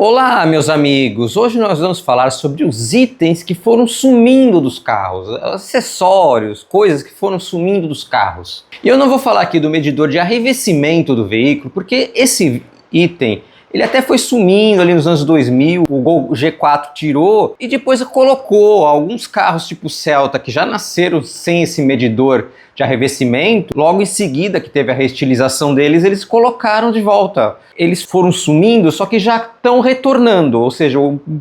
Olá, meus amigos! Hoje nós vamos falar sobre os itens que foram sumindo dos carros, acessórios, coisas que foram sumindo dos carros. E eu não vou falar aqui do medidor de arrefecimento do veículo, porque esse item ele até foi sumindo ali nos anos 2000, o Gol G4 tirou e depois colocou alguns carros tipo Celta que já nasceram sem esse medidor de arrefecimento. Logo em seguida que teve a reestilização deles, eles colocaram de volta. Eles foram sumindo, só que já estão retornando, ou seja,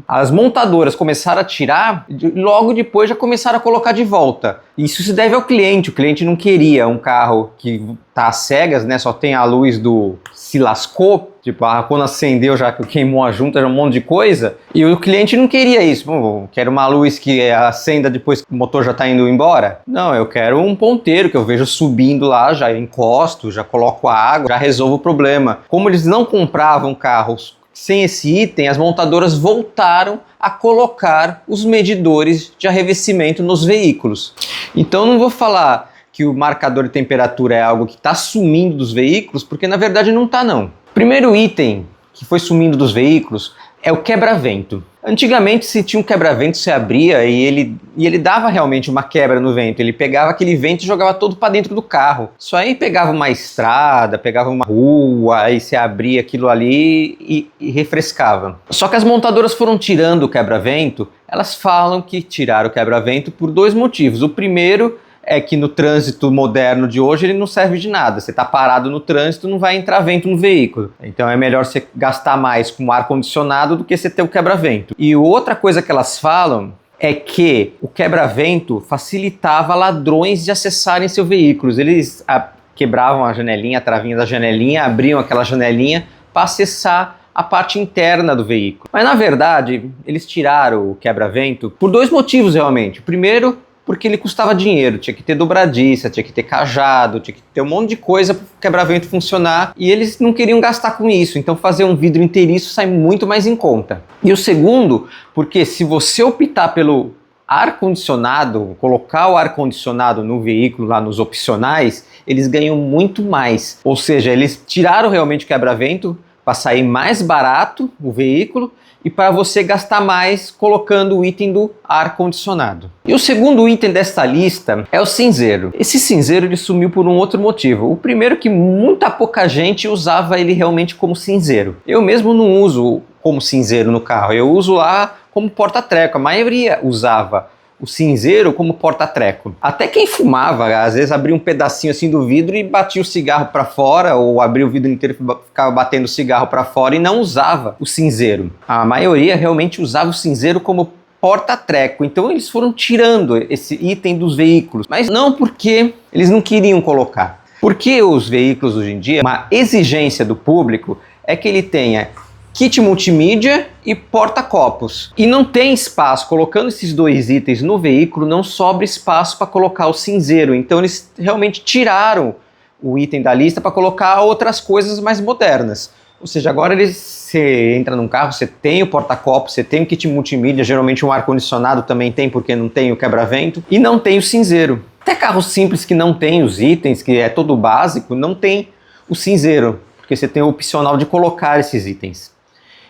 as montadoras começaram a tirar e logo depois já começaram a colocar de volta. Isso se deve ao cliente. O cliente não queria um carro que tá às cegas, né? Só tem a luz do se lascou, tipo, quando acendeu já queimou a junta, já um monte de coisa. E o cliente não queria isso. Pô, quero uma luz que acenda depois que o motor já tá indo embora. Não, eu quero um ponteiro que eu vejo subindo lá, já encosto, já coloco a água, já resolvo o problema. Como eles não compravam carros sem esse item, as montadoras voltaram a colocar os medidores de arrefecimento nos veículos. Então não vou falar que o marcador de temperatura é algo que está sumindo dos veículos, porque na verdade não está não. O primeiro item que foi sumindo dos veículos é o quebra-vento. Antigamente, se tinha um quebra-vento, você abria e ele dava realmente uma quebra no vento. Ele pegava aquele vento e jogava todo para dentro do carro. Só aí pegava uma estrada, pegava uma rua, aí você abria aquilo ali e refrescava. Só que as montadoras foram tirando o quebra-vento. Elas falam que tiraram o quebra-vento por dois motivos. O primeiro é que no trânsito moderno de hoje ele não serve de nada. Você está parado no trânsito, não vai entrar vento no veículo. Então é melhor você gastar mais com ar-condicionado do que você ter o quebra-vento. E outra coisa que elas falam é que o quebra-vento facilitava ladrões de acessarem seu veículo. Eles quebravam a janelinha, a travinha da janelinha, abriam aquela janelinha para acessar a parte interna do veículo. Mas na verdade, eles tiraram o quebra-vento por dois motivos realmente. O primeiro, porque ele custava dinheiro, tinha que ter dobradiça, tinha que ter cajado, tinha que ter um monte de coisa para o quebra-vento funcionar, e eles não queriam gastar com isso, então fazer um vidro inteiriço sai muito mais em conta. E o segundo, porque se você optar pelo ar-condicionado, colocar o ar-condicionado no veículo, lá nos opcionais, eles ganham muito mais. Ou seja, eles tiraram realmente o quebra-vento para sair mais barato o veículo, e para você gastar mais colocando o item do ar-condicionado. E o segundo item desta lista é o cinzeiro. Esse cinzeiro ele sumiu por um outro motivo. O primeiro, que muita pouca gente usava ele realmente como cinzeiro. Eu mesmo não uso como cinzeiro no carro, eu uso lá como porta-treco. A maioria usava o cinzeiro como porta-treco. Até quem fumava, às vezes abria um pedacinho assim do vidro e batia o cigarro para fora, ou abria o vidro inteiro e ficava batendo o cigarro para fora e não usava o cinzeiro. A maioria realmente usava o cinzeiro como porta-treco. Então eles foram tirando esse item dos veículos, mas não porque eles não queriam colocar. Porque os veículos hoje em dia, uma exigência do público é que ele tenha kit multimídia e porta-copos. E não tem espaço, colocando esses dois itens no veículo, não sobra espaço para colocar o cinzeiro. Então eles realmente tiraram o item da lista para colocar outras coisas mais modernas. Ou seja, agora você entra num carro, você tem o porta-copos, você tem o kit multimídia, geralmente um ar-condicionado também tem, porque não tem o quebra-vento, e não tem o cinzeiro. Até carros simples que não tem os itens, que é todo básico, não tem o cinzeiro, porque você tem o opcional de colocar esses itens.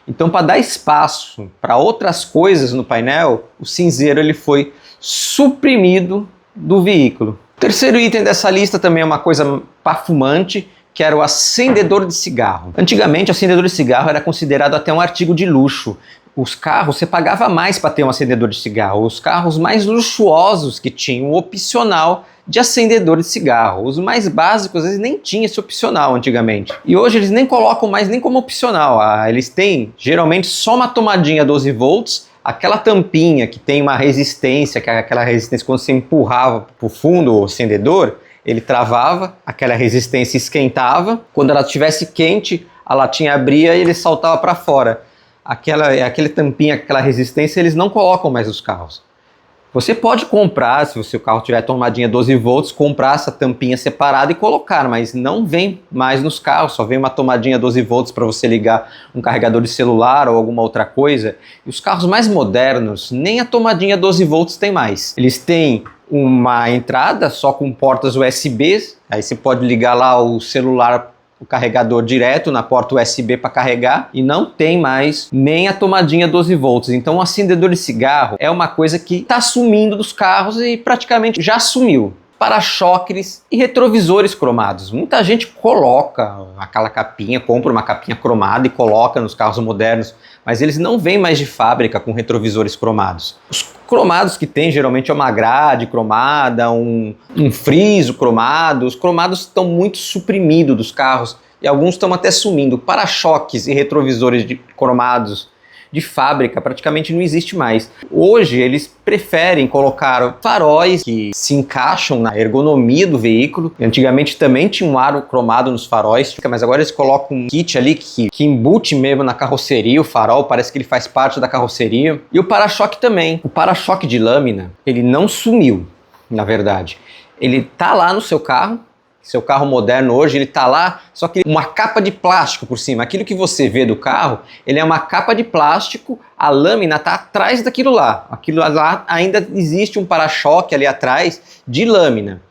Então, para dar espaço para outras coisas no painel, o cinzeiro ele foi suprimido do veículo. O terceiro item dessa lista também é uma coisa para fumante, que era o acendedor de cigarro. Antigamente, o acendedor de cigarro era considerado até um artigo de luxo. Os carros, você pagava mais para ter um acendedor de cigarro. Os carros mais luxuosos que tinham o opcional de acendedor de cigarro. Os mais básicos, eles nem tinham esse opcional antigamente. E hoje eles nem colocam mais nem como opcional. Eles têm geralmente só uma tomadinha 12 volts, aquela tampinha que tem uma resistência, que é aquela resistência quando você empurrava para o fundo o acendedor, ele travava, aquela resistência esquentava. Quando ela estivesse quente, a latinha abria e ele saltava para fora. Aquele tampinha, aquela resistência, eles não colocam mais nos carros. Você pode comprar, se o seu carro tiver tomadinha 12 volts, comprar essa tampinha separada e colocar, mas não vem mais nos carros, só vem uma tomadinha 12 volts para você ligar um carregador de celular ou alguma outra coisa. E os carros mais modernos, nem a tomadinha 12 volts tem mais. Eles têm uma entrada só com portas USB, aí você pode ligar lá o celular o carregador direto na porta USB para carregar e não tem mais nem a tomadinha 12 volts. Então o acendedor de cigarro é uma coisa que está sumindo dos carros e praticamente já sumiu. Para-choques e retrovisores cromados. Muita gente coloca aquela capinha, compra uma capinha cromada e coloca nos carros modernos, mas eles não vêm mais de fábrica com retrovisores cromados. Os cromados que tem geralmente é uma grade cromada, um friso cromado. Os cromados estão muito suprimidos dos carros e alguns estão até sumindo. Para-choques e retrovisores cromados de fábrica praticamente não existe mais. Hoje eles preferem colocar faróis que se encaixam na ergonomia do veículo. Antigamente também tinha um aro cromado nos faróis, mas agora eles colocam um kit ali que embute mesmo na carroceria. O farol parece que ele faz parte da carroceria. E o para-choque também. O para-choque de lâmina, ele não sumiu, na verdade. Ele tá lá no seu carro. Seu carro moderno hoje, ele tá lá, só que uma capa de plástico por cima. Aquilo que você vê do carro, ele é uma capa de plástico, a lâmina tá atrás daquilo lá. Aquilo lá ainda existe um para-choque ali atrás de lâmina.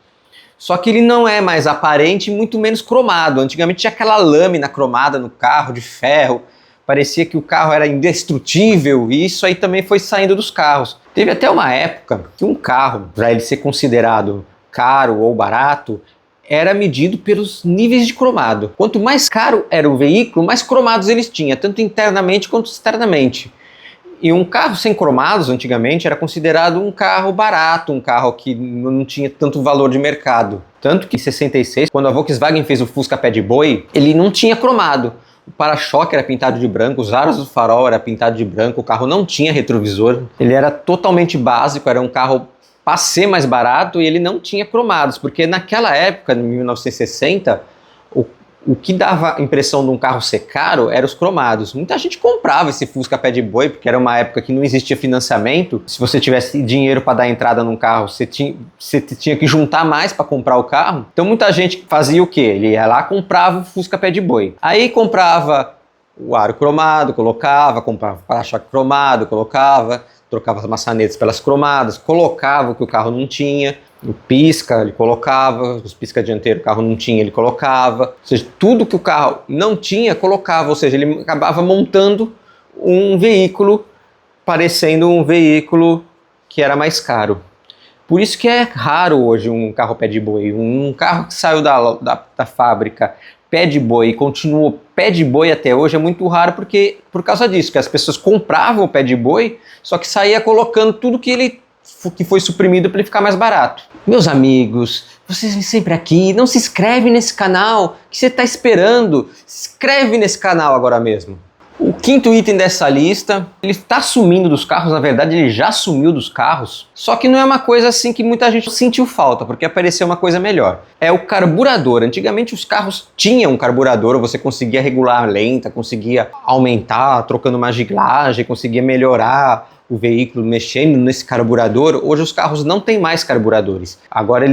Só que ele não é mais aparente e muito menos cromado. Antigamente tinha aquela lâmina cromada no carro, de ferro. Parecia que o carro era indestrutível e isso aí também foi saindo dos carros. Teve até uma época que um carro, para ele ser considerado caro ou barato, era medido pelos níveis de cromado. Quanto mais caro era o veículo, mais cromados eles tinham, tanto internamente quanto externamente. E um carro sem cromados, antigamente, era considerado um carro barato, um carro que não tinha tanto valor de mercado. Tanto que em 66, quando a Volkswagen fez o Fusca Pé de Boi, ele não tinha cromado. O para-choque era pintado de branco, os aros do farol era pintado de branco, o carro não tinha retrovisor, ele era totalmente básico, era um carro para ser mais barato e ele não tinha cromados, porque naquela época, em 1960, o que dava a impressão de um carro ser caro eram os cromados. Muita gente comprava esse Fusca Pé de Boi, porque era uma época que não existia financiamento. Se você tivesse dinheiro para dar entrada num carro, você tinha que juntar mais para comprar o carro. Então muita gente fazia o quê? Ele ia lá, comprava o Fusca Pé de Boi. Aí comprava o aro cromado, comprava o para-choque cromado, trocava as maçanetas pelas cromadas, colocava o que o carro não tinha, o pisca ele colocava, os pisca dianteiro o carro não tinha, ele colocava, ou seja, tudo que o carro não tinha, colocava, ou seja, ele acabava montando um veículo parecendo um veículo que era mais caro. Por isso que é raro hoje um carro pé de boi, um carro que saiu da fábrica pé de boi e continua pé de boi até hoje é muito raro por causa disso, que as pessoas compravam o pé de boi, só que saía colocando tudo que foi suprimido para ele ficar mais barato. Meus amigos, vocês vêm sempre aqui, não se inscreve nesse canal, o que você está esperando? Se inscreve nesse canal agora mesmo. O quinto item dessa lista, ele está sumindo dos carros, na verdade ele já sumiu dos carros, só que não é uma coisa assim que muita gente sentiu falta, porque apareceu uma coisa melhor. É o carburador. Antigamente os carros tinham um carburador, você conseguia regular a lenta, conseguia aumentar, trocando uma giglagem, conseguia melhorar o veículo mexendo nesse carburador. Hoje os carros não têm mais carburadores. Agora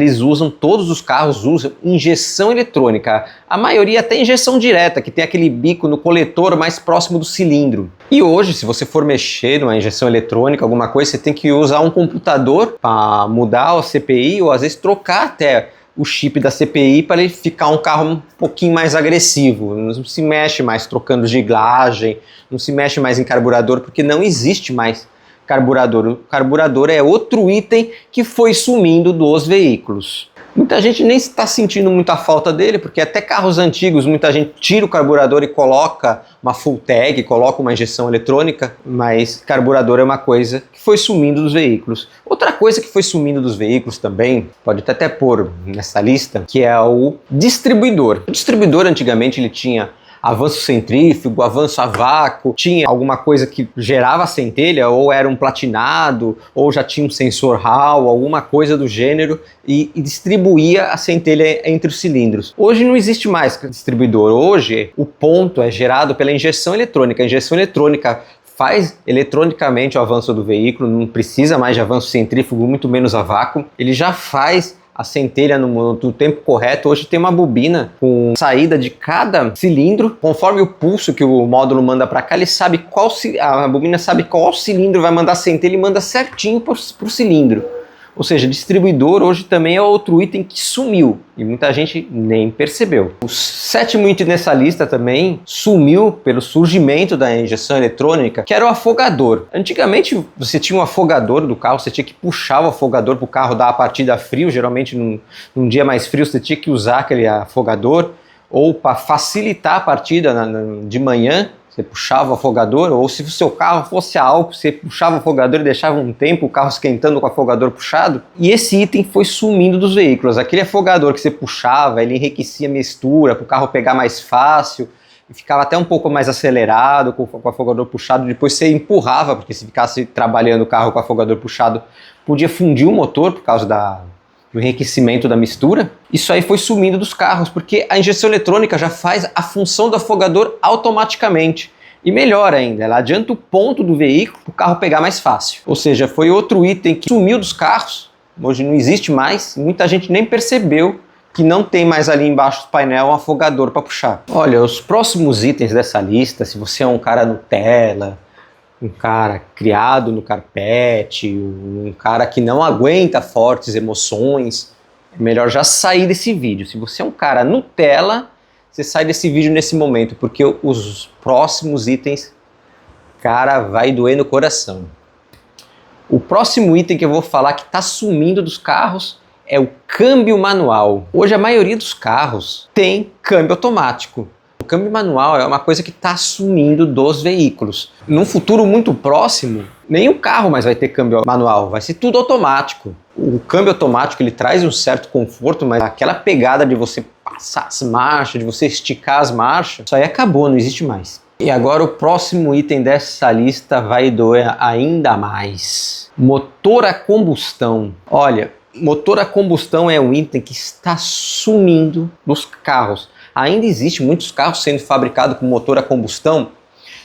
todos os carros usam injeção eletrônica. A maioria até injeção direta, que tem aquele bico no coletor mais próximo do cilindro. E hoje, se você for mexer numa injeção eletrônica, alguma coisa, você tem que usar um computador para mudar a CPI ou às vezes trocar até o chip da CPI para ele ficar um carro um pouquinho mais agressivo. Não se mexe mais trocando giglagem, não se mexe mais em carburador, porque não existe mais carburador. O carburador é outro item que foi sumindo dos veículos. Muita gente nem está sentindo muita falta dele, porque até carros antigos muita gente tira o carburador e coloca uma full tag, coloca uma injeção eletrônica, mas carburador é uma coisa que foi sumindo dos veículos. Outra coisa que foi sumindo dos veículos também, pode até pôr nessa lista, que é o distribuidor. O distribuidor antigamente ele tinha avanço centrífugo, avanço a vácuo, tinha alguma coisa que gerava a centelha, ou era um platinado, ou já tinha um sensor Hall, alguma coisa do gênero, e distribuía a centelha entre os cilindros. Hoje não existe mais distribuidor, hoje o ponto é gerado pela injeção eletrônica. A injeção eletrônica faz eletronicamente o avanço do veículo, não precisa mais de avanço centrífugo, muito menos a vácuo, ele já faz a centelha no tempo correto. Hoje tem uma bobina com saída de cada cilindro, conforme o pulso que o módulo manda para cá, ele sabe a bobina sabe qual cilindro vai mandar a centelha e manda certinho para o cilindro. Ou seja, distribuidor hoje também é outro item que sumiu e muita gente nem percebeu. O sétimo item nessa lista também sumiu pelo surgimento da injeção eletrônica, que era o afogador. Antigamente você tinha um afogador do carro, você tinha que puxar o afogador para o carro dar a partida frio, geralmente num dia mais frio você tinha que usar aquele afogador, ou para facilitar a partida de manhã, você puxava o afogador, ou se o seu carro fosse a álcool, você puxava o afogador e deixava um tempo o carro esquentando com o afogador puxado. E esse item foi sumindo dos veículos. Aquele afogador que você puxava, ele enriquecia a mistura para o carro pegar mais fácil, e ficava até um pouco mais acelerado com o afogador puxado. Depois você empurrava, porque se ficasse trabalhando o carro com o afogador puxado, podia fundir o motor por causa do enriquecimento da mistura. Isso aí foi sumindo dos carros, porque a injeção eletrônica já faz a função do afogador automaticamente. E melhor ainda, ela adianta o ponto do veículo para o carro pegar mais fácil. Ou seja, foi outro item que sumiu dos carros, hoje não existe mais, muita gente nem percebeu que não tem mais ali embaixo do painel um afogador para puxar. Olha, os próximos itens dessa lista, se você é um cara Nutella, um cara criado no carpete, um cara que não aguenta fortes emoções, é melhor já sair desse vídeo. Se você é um cara Nutella, você sai desse vídeo nesse momento, porque os próximos itens, cara, vai doer no coração. O próximo item que eu vou falar que está sumindo dos carros é o câmbio manual. Hoje a maioria dos carros tem câmbio automático. O câmbio manual é uma coisa que está sumindo dos veículos. Num futuro muito próximo, nenhum carro mais vai ter câmbio manual, vai ser tudo automático. O câmbio automático ele traz um certo conforto, mas aquela pegada de você passar as marchas, de você esticar as marchas, isso aí acabou, não existe mais. E agora o próximo item dessa lista vai doer ainda mais. Motor a combustão. Olha, motor a combustão é um item que está sumindo dos carros. Ainda existe muitos carros sendo fabricados com motor a combustão,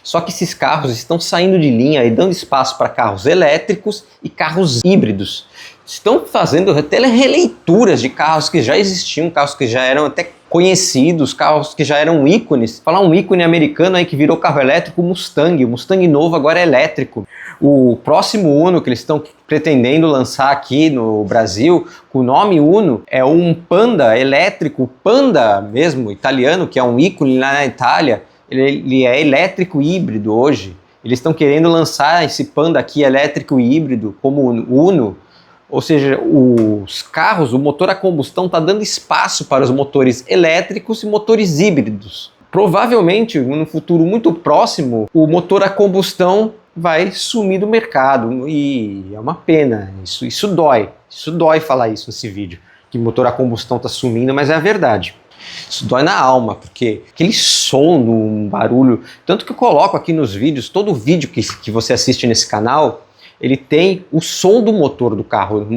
só que esses carros estão saindo de linha e dando espaço para carros elétricos e carros híbridos. Estão fazendo até releituras de carros que já existiam, carros que já eram até conhecidos, carros que já eram ícones. Falar um ícone americano aí que virou carro elétrico, o Mustang novo agora é elétrico. O próximo Uno que eles estão pretendendo lançar aqui no Brasil, com o nome Uno, é um Panda elétrico, Panda mesmo, italiano, que é um ícone lá na Itália. Ele é elétrico híbrido hoje. Eles estão querendo lançar esse Panda aqui elétrico híbrido como Uno. Ou seja, os carros, o motor a combustão está dando espaço para os motores elétricos e motores híbridos. Provavelmente, no futuro muito próximo, o motor a combustão vai sumir do mercado e é uma pena, isso dói falar isso nesse vídeo, que motor a combustão está sumindo, mas é a verdade. Isso dói na alma, porque aquele som, um barulho, tanto que eu coloco aqui nos vídeos, todo vídeo que você assiste nesse canal, ele tem o som do motor do carro.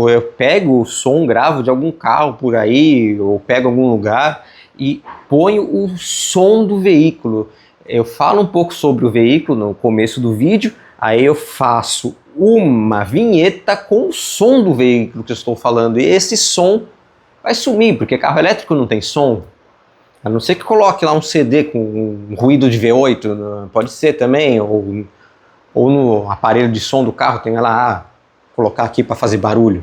Eu pego o som, gravo de algum carro por aí, ou pego algum lugar e ponho o som do veículo. Eu falo um pouco sobre o veículo no começo do vídeo, aí eu faço uma vinheta com o som do veículo que eu estou falando, e esse som vai sumir, porque carro elétrico não tem som, a não ser que coloque lá um CD com um ruído de V8, pode ser também, ou no aparelho de som do carro tem lá, colocar aqui para fazer barulho.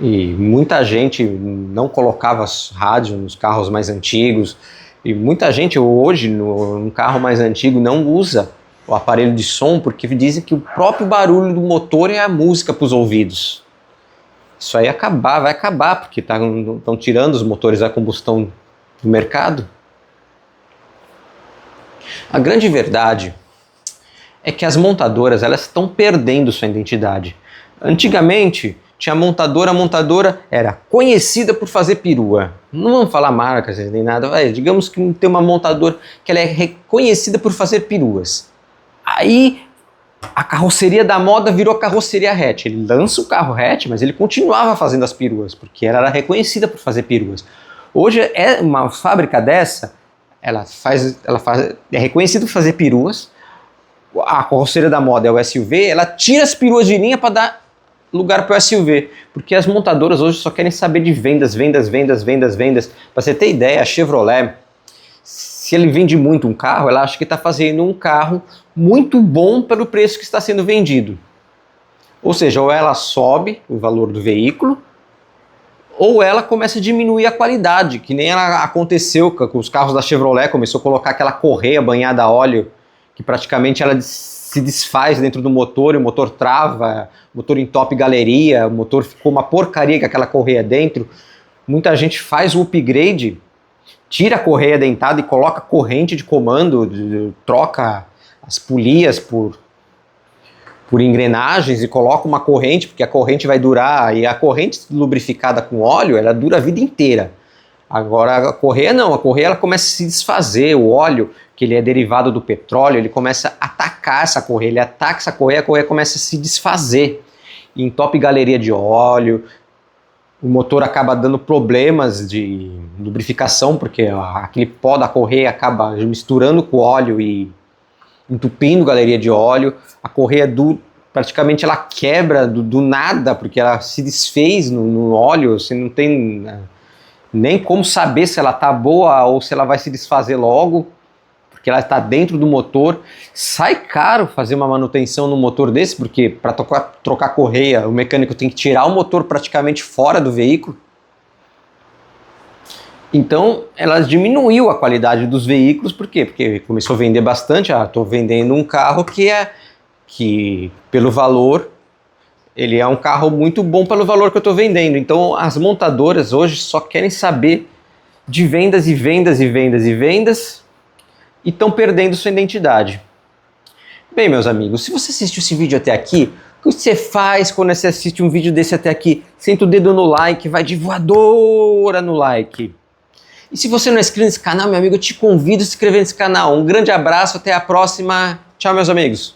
E muita gente não colocava rádio nos carros mais antigos, e muita gente hoje no carro mais antigo não usa o aparelho de som porque dizem que o próprio barulho do motor é a música para os ouvidos. Isso aí vai acabar porque estão tirando os motores a combustão do mercado. A grande verdade é que as montadoras elas estão perdendo sua identidade. Antigamente tinha a montadora era conhecida por fazer perua. Não vamos falar marcas nem nada, digamos que tem uma montadora que ela é reconhecida por fazer peruas. Aí a carroceria da moda virou carroceria hatch. Ele lança o carro hatch, mas ele continuava fazendo as peruas, porque ela era reconhecida por fazer peruas. Hoje é uma fábrica dessa, ela é reconhecida por fazer peruas. A carroceria da moda é o SUV, ela tira as peruas de linha para dar lugar para o SUV, porque as montadoras hoje só querem saber de vendas. Para você ter ideia, a Chevrolet, se ele vende muito um carro, ela acha que está fazendo um carro muito bom pelo preço que está sendo vendido. Ou seja, ou ela sobe o valor do veículo, ou ela começa a diminuir a qualidade, que nem ela aconteceu com os carros da Chevrolet, começou a colocar aquela correia banhada a óleo, que praticamente ela se desfaz dentro do motor, e o motor trava, o motor entope galeria, o motor ficou uma porcaria com aquela correia dentro. Muita gente faz o upgrade, tira a correia dentada e coloca corrente de comando, troca as polias por engrenagens e coloca uma corrente, porque a corrente vai durar, e a corrente lubrificada com óleo, ela dura a vida inteira. Agora a correia não, a correia ela começa a se desfazer, o óleo, que ele é derivado do petróleo, ele começa a atacar essa correia, ele ataca essa correia, a correia começa a se desfazer, entope galeria de óleo, o motor acaba dando problemas de lubrificação, porque aquele pó da correia acaba misturando com o óleo e entupindo galeria de óleo, a correia praticamente ela quebra do nada, porque ela se desfez no óleo, você não tem nem como saber se ela está boa ou se ela vai se desfazer logo, porque ela está dentro do motor. Sai caro fazer uma manutenção no motor desse, porque para trocar correia, o mecânico tem que tirar o motor praticamente fora do veículo. Então, ela diminuiu a qualidade dos veículos, por quê? Porque começou a vender bastante, estou vendendo um carro que pelo valor, ele é um carro muito bom pelo valor que eu estou vendendo. Então, as montadoras hoje só querem saber de vendas e vendas e vendas e vendas e estão perdendo sua identidade. Bem, meus amigos, se você assistiu esse vídeo até aqui, o que você faz quando você assiste um vídeo desse até aqui? Senta o dedo no like, vai de voadora no like. E se você não é inscrito nesse canal, meu amigo, eu te convido a se inscrever nesse canal. Um grande abraço, até a próxima. Tchau, meus amigos.